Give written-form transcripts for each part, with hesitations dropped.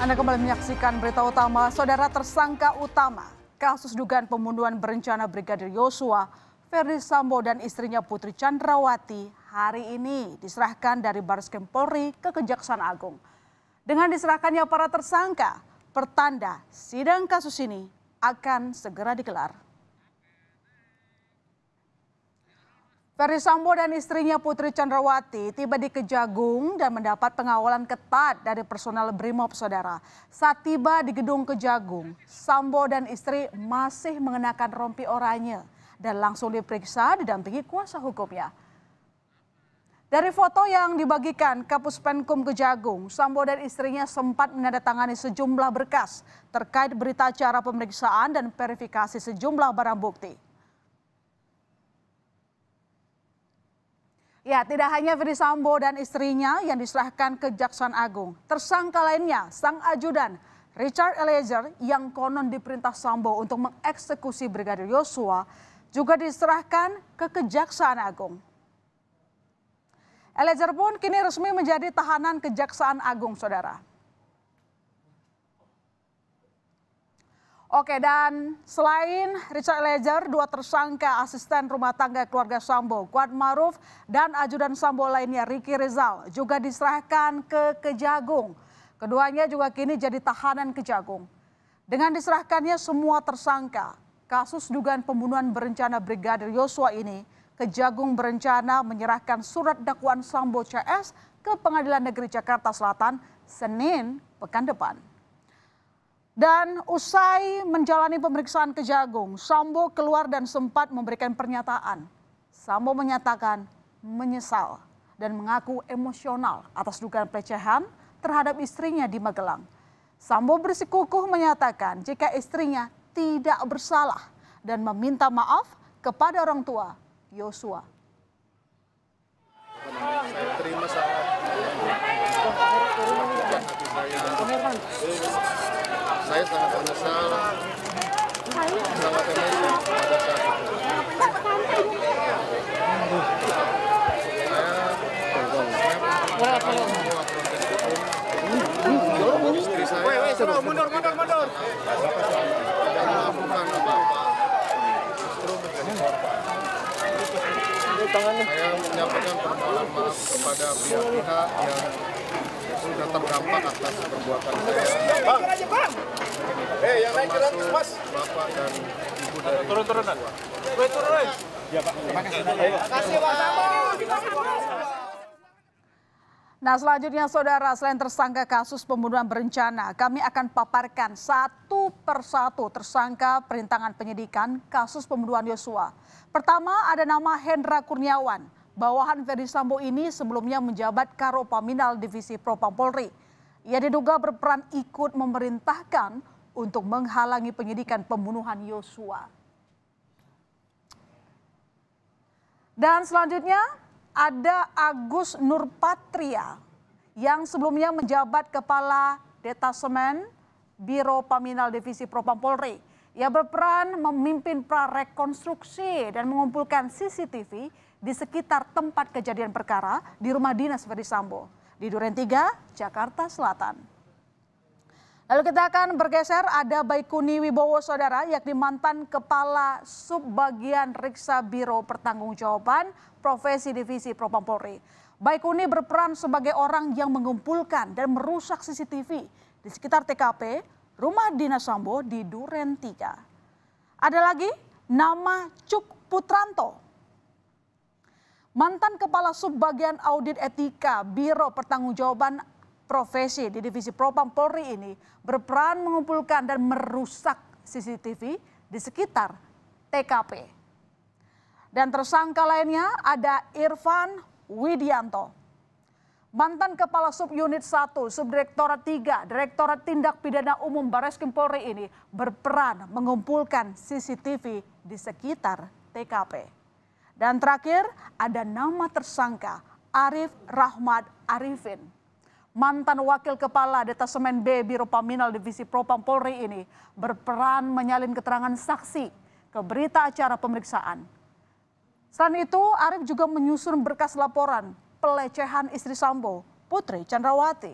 Anda kembali menyaksikan berita utama. Saudara, tersangka utama kasus dugaan pembunuhan berencana Brigadir Yosua, Ferdy Sambo dan istrinya Putri Chandrawati hari ini diserahkan dari Barreskrim Polri ke Kejaksaan Agung. Dengan diserahkannya para tersangka, pertanda sidang kasus ini akan segera digelar. Ferdy Sambo dan istrinya Putri Chandrawati tiba di Kejagung dan mendapat pengawalan ketat dari personel Brimob, saudara. Saat tiba di gedung Kejagung, Sambo dan istri masih mengenakan rompi oranye dan langsung diperiksa didampingi kuasa hukumnya. Dari foto yang dibagikan Kapus Penkum Kejagung, Sambo dan istrinya sempat menandatangani sejumlah berkas terkait berita acara pemeriksaan dan verifikasi sejumlah barang bukti. Ya, tidak hanya Ferdy Sambo dan istrinya yang diserahkan ke Kejaksaan Agung. Tersangka lainnya, sang ajudan Richard Eliezer yang konon diperintah Sambo untuk mengeksekusi Brigadir Yosua juga diserahkan ke Kejaksaan Agung. Eliezer pun kini resmi menjadi tahanan Kejaksaan Agung, saudara. Oke, dan selain Richard Eliezer, dua tersangka asisten rumah tangga keluarga Sambo, Kuat Maruf dan ajudan Sambo lainnya Ricky Rizal juga diserahkan ke Kejagung. Keduanya juga kini jadi tahanan Kejagung. Dengan diserahkannya semua tersangka, kasus dugaan pembunuhan berencana Brigadir Yosua ini, Kejagung berencana menyerahkan surat dakwaan Sambo CS ke Pengadilan Negeri Jakarta Selatan Senin pekan depan. Dan usai menjalani pemeriksaan Kejagung, Sambo keluar dan sempat memberikan pernyataan. Sambo menyatakan menyesal dan mengaku emosional atas dugaan pelecehan terhadap istrinya di Magelang. Sambo bersikukuh menyatakan jika istrinya tidak bersalah dan meminta maaf kepada orang tua Yosua. Saya terima sangat saya sangat menyesal, sangat emosi pada saat itu. Istri saya mundur. Tidak melakukan apa-apa, justru menjadi korban. Saya menyampaikan permohonan maaf kepada pihak-pihak yang sudah terdampak atas perbuatan saya. Yang naik termasuk bapak dan ibu dari Turun. Ya, Pak. Terima kasih, Pak. Nah, selanjutnya saudara, selain tersangka kasus pembunuhan berencana, kami akan paparkan satu persatu tersangka perintangan penyidikan kasus pembunuhan Yosua. Pertama, ada nama Hendra Kurniawan. Bawahan Ferdy Sambo ini sebelumnya menjabat Karopaminal Divisi Propam Polri. Ia diduga berperan ikut memerintahkan untuk menghalangi penyidikan pembunuhan Yosua. Dan selanjutnya ada Agus Nurpatria yang sebelumnya menjabat Kepala Detasemen Biro Paminal Divisi Propam Polri. Ia berperan memimpin prarekonstruksi dan mengumpulkan CCTV di sekitar tempat kejadian perkara di rumah dinas Ferdy Sambo di Duren 3, Jakarta Selatan. Lalu kita akan bergeser, ada Baikuni Wibowo, saudara, yakni mantan Kepala Subbagian Riksa Biro Pertanggungjawaban Profesi Divisi Propam Polri. Baikuni berperan sebagai orang yang mengumpulkan dan merusak CCTV di sekitar TKP rumah dinas Sambo di Duren 3. Ada lagi nama Cuk Putranto, mantan Kepala Subbagian Audit Etika Biro Pertanggungjawaban Profesi di Divisi Propam Polri ini berperan mengumpulkan dan merusak CCTV di sekitar TKP. Dan tersangka lainnya ada Irfan Widianto, mantan Kepala Subunit 1, Subdirektorat 3, Direktorat Tindak Pidana Umum Barreskrim Polri ini berperan mengumpulkan CCTV di sekitar TKP. Dan terakhir ada nama tersangka Arif Rahmat Arifin, mantan Wakil Kepala Detasemen B Biro Paminal Divisi Propam Polri ini berperan menyalin keterangan saksi ke berita acara pemeriksaan. Selain itu, Arif juga menyusun berkas laporan pelecehan istri Sambo, Putri Chandrawati.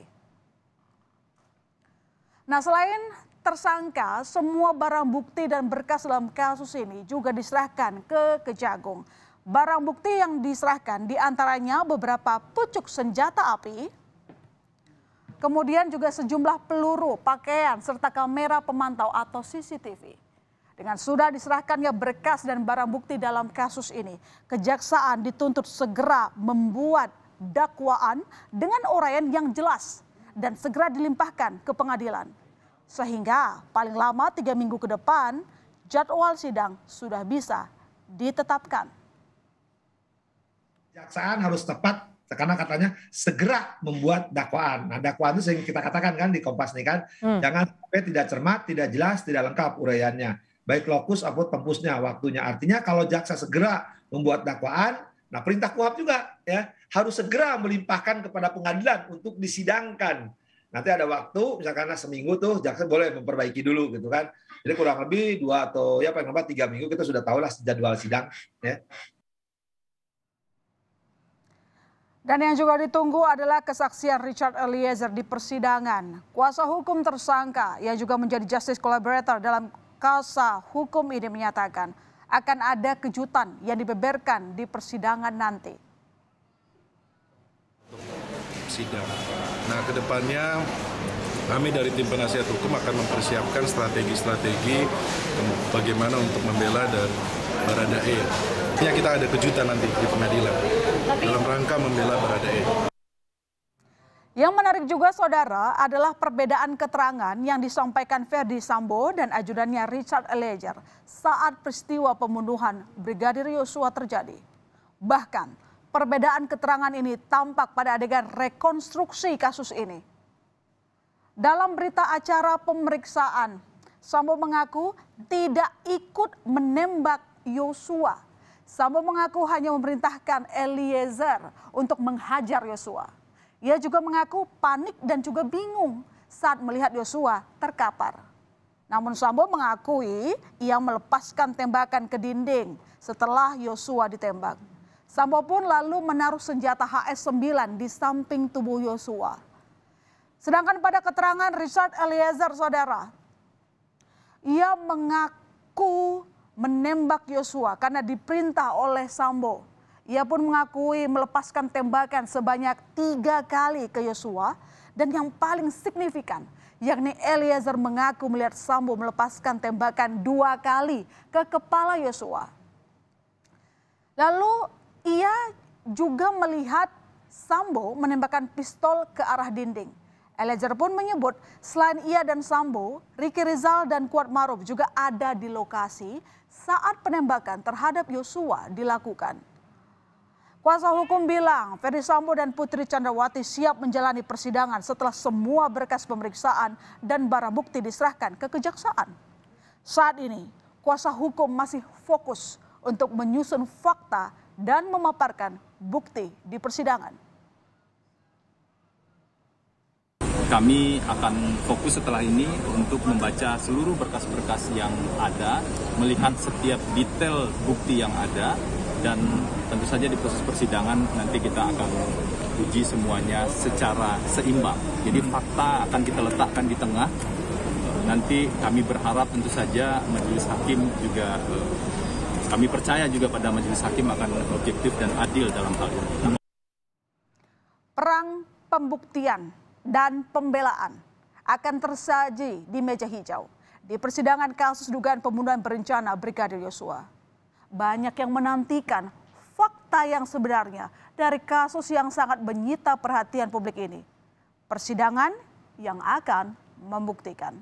Nah, selain tersangka, semua barang bukti dan berkas dalam kasus ini juga diserahkan ke Kejagung. Barang bukti yang diserahkan diantaranya beberapa pucuk senjata api, kemudian juga sejumlah peluru, pakaian, serta kamera pemantau atau CCTV. Dengan sudah diserahkannya berkas dan barang bukti dalam kasus ini, kejaksaan dituntut segera membuat dakwaan dengan uraian yang jelas dan segera dilimpahkan ke pengadilan. Sehingga paling lama 3 minggu ke depan jadwal sidang sudah bisa ditetapkan. Kejaksaan harus tepat karena katanya segera membuat dakwaan. Nah, dakwaan itu sering kita katakan kan di Kompas nih kan, jangan sampai tidak cermat, tidak jelas, tidak lengkap uraiannya. Baik lokus maupun tempusnya, waktunya. Artinya kalau jaksa segera membuat dakwaan, nah perintah KUHAP juga ya harus segera melimpahkan kepada pengadilan untuk disidangkan. Nanti ada waktu, misalkan seminggu tuh jaksa boleh memperbaiki dulu gitu kan. Jadi kurang lebih 2 atau ya paling lambat 3 minggu kita sudah tahulah jadwal sidang ya. Dan yang juga ditunggu adalah kesaksian Richard Eliezer di persidangan. Kuasa hukum tersangka yang juga menjadi justice collaborator dalam kasa hukum ini menyatakan akan ada kejutan yang dibeberkan di persidangan nanti. Sidang. Nah, kedepannya kami dari tim penasihat hukum akan mempersiapkan strategi-strategi bagaimana untuk membela dan Baradae. Ya, kita ada kejutan nanti di pengadilan dalam rangka membela Baradae. Yang menarik juga saudara adalah perbedaan keterangan yang disampaikan Ferdy Sambo dan ajudannya Richard Eliezer saat peristiwa pembunuhan Brigadir Yosua terjadi. Bahkan perbedaan keterangan ini tampak pada adegan rekonstruksi kasus ini. Dalam berita acara pemeriksaan, Sambo mengaku tidak ikut menembak Yosua. Sambo mengaku hanya memerintahkan Eliezer untuk menghajar Yosua. Ia juga mengaku panik dan juga bingung saat melihat Yosua terkapar. Namun Sambo mengakui ia melepaskan tembakan ke dinding setelah Yosua ditembak. Sambo pun lalu menaruh senjata HS-9 di samping tubuh Yosua. Sedangkan pada keterangan Richard Eliezer, saudara, ia mengaku menembak Yosua karena diperintah oleh Sambo. Ia pun mengakui melepaskan tembakan sebanyak 3 kali ke Yosua dan yang paling signifikan, yakni Eliezer mengaku melihat Sambo melepaskan tembakan 2 kali ke kepala Yosua. Lalu ia juga melihat Sambo menembakkan pistol ke arah dinding. Eliezer pun menyebut selain ia dan Sambo, Ricky Rizal dan Kuatmaruf juga ada di lokasi saat penembakan terhadap Yosua dilakukan. Kuasa hukum bilang Ferdy Sambo dan Putri Chandrawati siap menjalani persidangan setelah semua berkas pemeriksaan dan barang bukti diserahkan ke kejaksaan. Saat ini, kuasa hukum masih fokus untuk menyusun fakta dan memaparkan bukti di persidangan. Kami akan fokus setelah ini untuk membaca seluruh berkas-berkas yang ada, melihat setiap detail bukti yang ada, dan tentu saja di proses persidangan nanti kita akan uji semuanya secara seimbang. Jadi fakta akan kita letakkan di tengah. Nanti kami berharap tentu saja majelis hakim juga, kami percaya juga pada majelis hakim akan objektif dan adil dalam hal ini. Perang pembuktian dan pembelaan akan tersaji di meja hijau di persidangan kasus dugaan pembunuhan berencana Brigadir Yosua. Banyak yang menantikan fakta yang sebenarnya dari kasus yang sangat menyita perhatian publik ini. Persidangan yang akan membuktikan.